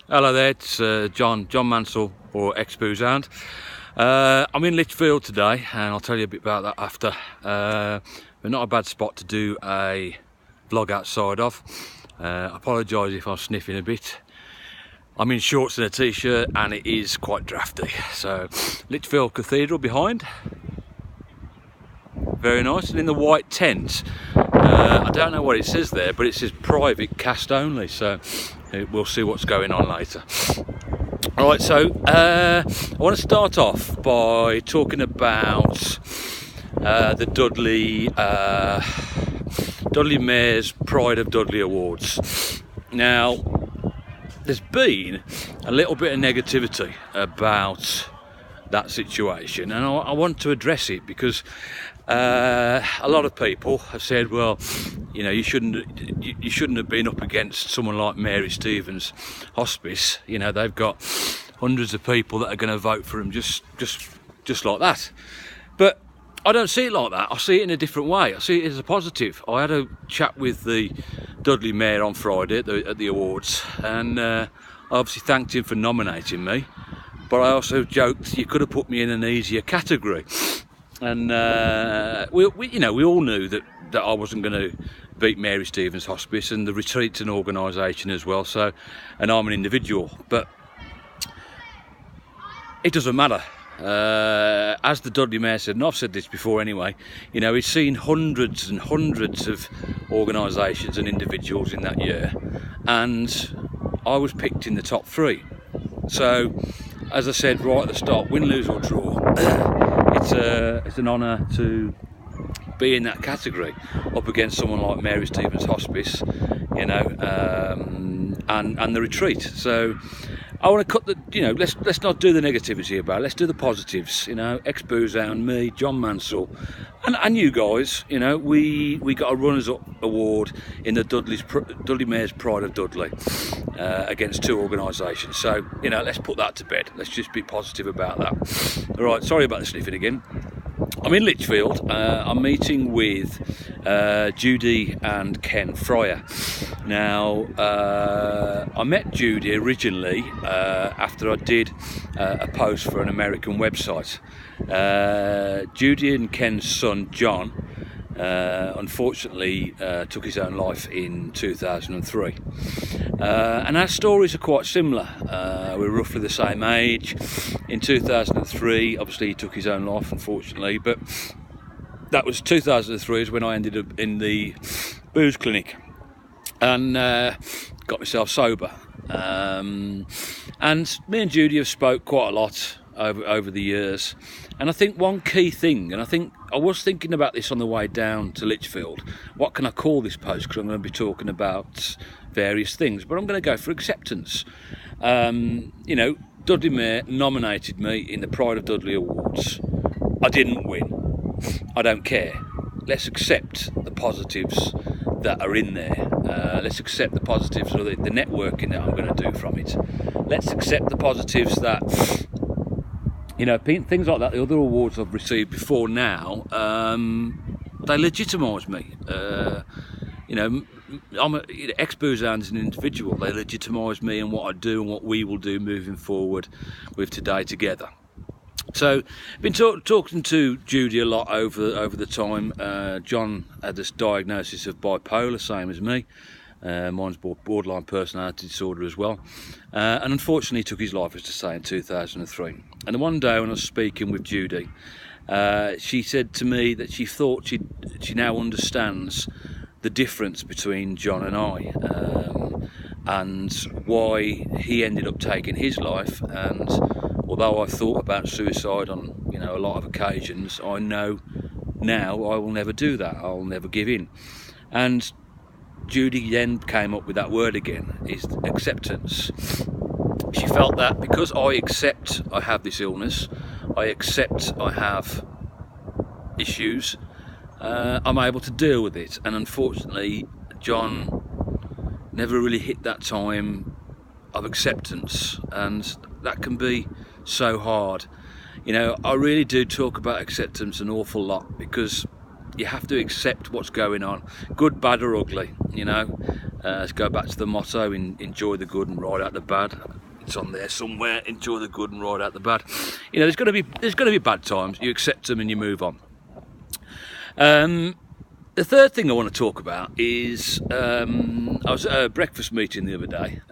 Hello there, it's John Mansell, or exboozehound. I'm in Lichfield today, and I'll tell you a bit about that after. But not a bad spot to do a vlog outside of. I apologise if I'm sniffing a bit. I'm in shorts and a t-shirt, and it is quite drafty. So, Lichfield Cathedral behind. Very nice, and in the white tent, I don't know what it says there, but it says private cast only, so we'll see what's going on later. Alright, so I want to start off by talking about the Dudley Mayor's Pride of Dudley Awards. Now, there's been a little bit of negativity about that situation, and I want to address it because a lot of people have said, well, you know, you shouldn't have been up against someone like Mary Stevens Hospice. You know, they've got hundreds of people that are going to vote for them just like that. But I don't see it like that. I see it in a different way. I see it as a positive. I had a chat with the Dudley Mayor on Friday at the awards, and I obviously thanked him for nominating me, but I also joked you could have put me in an easier category. And we all knew that I wasn't going to beat Mary Stevens Hospice, and the retreat's an organisation as well. So, and I'm an individual, but it doesn't matter. As the Dudley Mayor said, and I've said this before anyway, you know, he's seen hundreds and hundreds of organisations and individuals in that year, and I was picked in the top 3. So, as I said right at the start, win, lose or draw, it's an honour to be in that category up against someone like Mary Stevens Hospice, you know, and the retreat. So I want to cut the, you know, let's not do the negativity about it. Let's do the positives. You know, exboozehound, me, John Mansell, and you guys. You know, we got a runners-up award in the Dudley Mayor's Pride of Dudley against 2 organisations. So, you know, let's put that to bed. Let's just be positive about that. All right, sorry about the sniffing again. I'm in Lichfield. I'm meeting with Judy and Ken Fryer. Now, I met Judy originally after I did a post for an American website. Judy and Ken's son John unfortunately took his own life in 2003, and our stories are quite similar. We're roughly the same age. In 2003, obviously he took his own life, unfortunately, but that was 2003 is when I ended up in the booze clinic and got myself sober. And me and Judy have spoke quite a lot over the years, and I think one key thing, and I think I was thinking about this on the way down to Lichfield, what can I call this post, because I'm going to be talking about various things, but I'm going to go for acceptance. You know, Dudley Mayor nominated me in the Pride of Dudley Awards. I didn't win. I don't care. Let's accept the positives that are in there. Let's accept the positives, or the networking that I'm going to do from it. Let's accept the positives that, you know, things like that, the other awards I've received before now, they legitimise me. You know, I'm exboozehound as an individual. They legitimise me and what I do and what we will do moving forward with Today Together. So, I've been talking to Judy a lot over the time. John had this diagnosis of bipolar, same as me. Mine's borderline personality disorder as well, and unfortunately he took his life, as I say, in 2003. And the one day when I was speaking with Judy, she said to me that she thought she now understands the difference between John and I, and why he ended up taking his life. And although I thought about suicide on, you know, a lot of occasions, I know now I will never do that. I'll never give in. And Judy then came up with that word again, is acceptance. She felt that because I accept I have this illness, I accept I have issues, I'm able to deal with it. And unfortunately, John never really hit that time of acceptance, and that can be so hard. You know, I really do talk about acceptance an awful lot, because you have to accept what's going on, good, bad or ugly, you know. Let's go back to the motto: enjoy the good and ride out the bad. It's on there somewhere. Enjoy the good and ride out the bad. You know, there's going to be bad times. You accept them and you move on. The third thing I want to talk about is I was at a breakfast meeting the other day.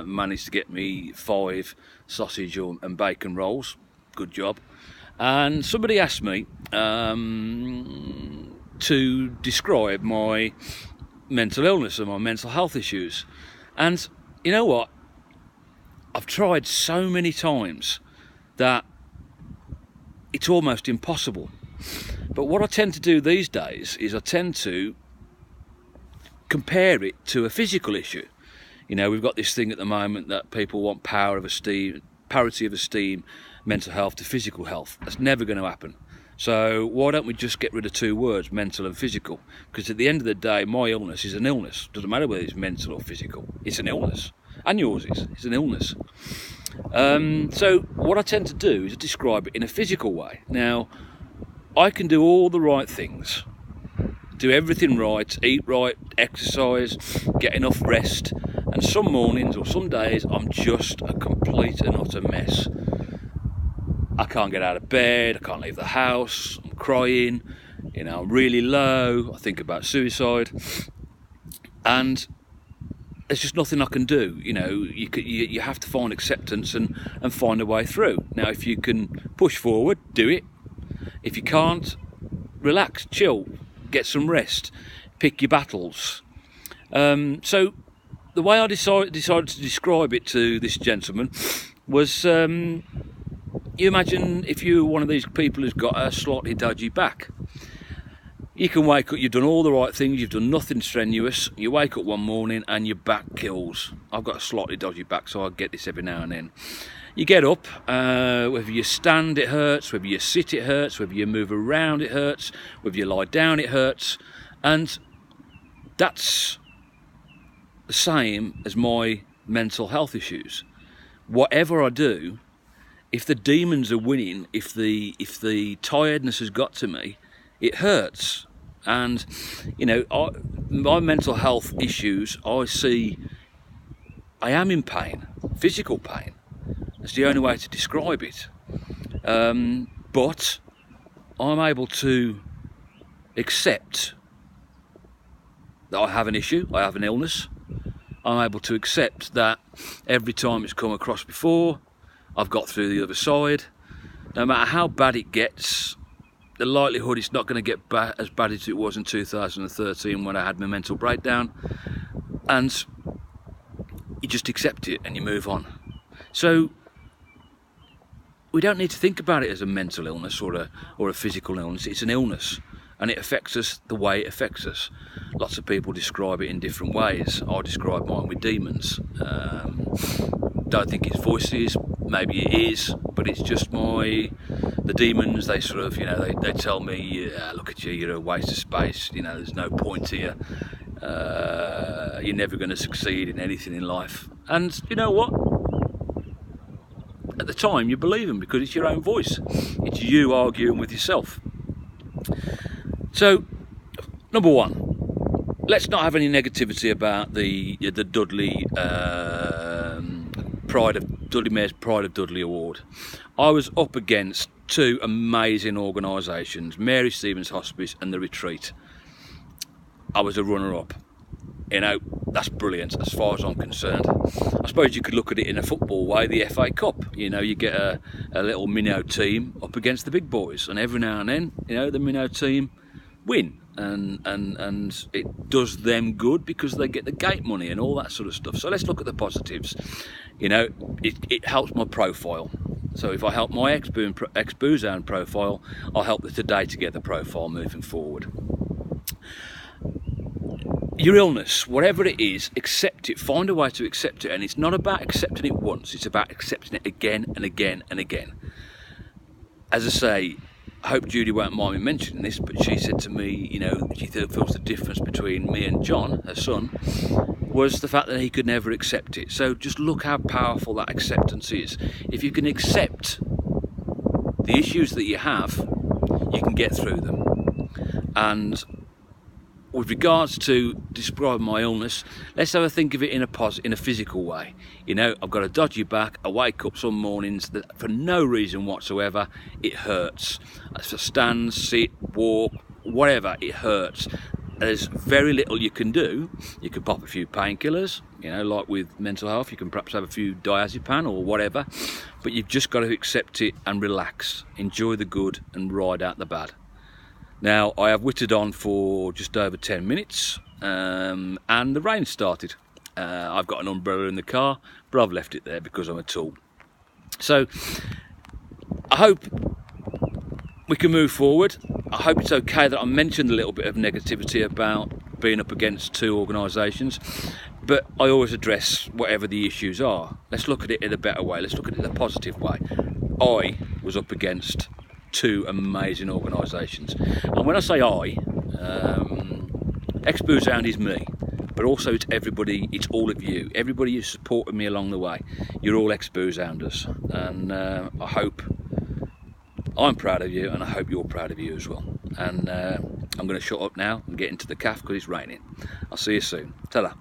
Managed to get me 5 sausage and bacon rolls. Good job. And somebody asked me to describe my mental illness and my mental health issues. And you know what? I've tried so many times that it's almost impossible. But what I tend to do these days is I tend to compare it to a physical issue. You know, we've got this thing at the moment that people want parity of esteem, mental health to physical health. That's never going to happen. So why don't we just get rid of 2 words, mental and physical? Because at the end of the day, my illness is an illness. Doesn't matter whether it's mental or physical. It's an illness. And yours is. It's an illness. So what I tend to do is describe it in a physical way. Now, I can do all the right things, do everything right, eat right, exercise, get enough rest, and some mornings or some days I'm just a complete and utter mess. I can't get out of bed, I can't leave the house, I'm crying, you know, I'm really low, I think about suicide, and there's just nothing I can do. You know, you have to find acceptance and find a way through. Now, if you can push forward, do it. If you can't, relax, chill, get some rest, pick your battles. So the way I decided to describe it to this gentleman was, you imagine if you're one of these people who's got a slightly dodgy back. You can wake up, you've done all the right things, you've done nothing strenuous, you wake up one morning and your back kills. I've got a slightly dodgy back, so I get this every now and then. You get up, whether you stand it hurts, whether you sit it hurts, whether you move around it hurts, whether you lie down it hurts, and that's the same as my mental health issues. Whatever I do, if the demons are winning, if the tiredness has got to me, it hurts. And you know, my mental health issues, I am in pain, physical pain. That's the only way to describe it. But I'm able to accept that I have an issue, I have an illness. I'm able to accept that every time it's come across before, I've got through the other side. No matter how bad it gets, the likelihood it's not going to get as bad as it was in 2013 when I had my mental breakdown, and you just accept it and you move on. So we don't need to think about it as a mental illness or a physical illness. It's an illness, and it affects us the way it affects us. Lots of people describe it in different ways. I describe mine with demons. Don't think it's voices, maybe it is, but it's just the demons. They sort of, you know, they tell me, look at you, you're a waste of space, you know, there's no point here, you're never going to succeed in anything in life. And you know what? At the time you believe them because it's your own voice. It's you arguing with yourself. So, number one, let's not have any negativity about the Dudley Dudley Mayor's Pride of Dudley Award. I was up against 2 amazing organisations, Mary Stevens Hospice and The Retreat. I was a runner-up. You know, that's brilliant as far as I'm concerned. I suppose you could look at it in a football way, the FA Cup. You know, you get a little minnow team up against the big boys, and every now and then, you know, the minnow team win. And it does them good because they get the gate money and all that sort of stuff. So let's look at the positives. You know, it helps my profile. So if I help my exboozehound profile, I'll help the Today Together profile moving forward. Your illness, whatever it is, accept it. Find a way to accept it. And it's not about accepting it once. It's about accepting it again and again and again. As I say, I hope Judy won't mind me mentioning this, but she said to me, you know, she feels the difference between me and John, her son, was the fact that he could never accept it. So just look how powerful that acceptance is. If you can accept the issues that you have, you can get through them. And with regards to describing my illness, let's have a think of it in a physical way. You know, I've got a dodgy back. I wake up some mornings that for no reason whatsoever it hurts. For stand, sit, walk, whatever, it hurts. There's very little you can do. You can pop a few painkillers, you know, like with mental health, you can perhaps have a few diazepam or whatever, but you've just got to accept it and relax, enjoy the good and ride out the bad. Now, I have wittered on for just over 10 minutes and the rain started. I've got an umbrella in the car, but I've left it there because I'm a tool. So I hope we can move forward. I hope it's okay that I mentioned a little bit of negativity about being up against two organisations, but I always address whatever the issues are. Let's look at it in a better way. Let's look at it in a positive way. I was up against two amazing organisations, and when I say I, exboozehound is me, but also it's everybody, it's all of you, everybody who's supported me along the way. You're all exboozehounders, and I hope I'm proud of you, and I hope you're proud of you as well. And I'm going to shut up now and get into the calf because it's raining. I'll see you soon. Ta-da.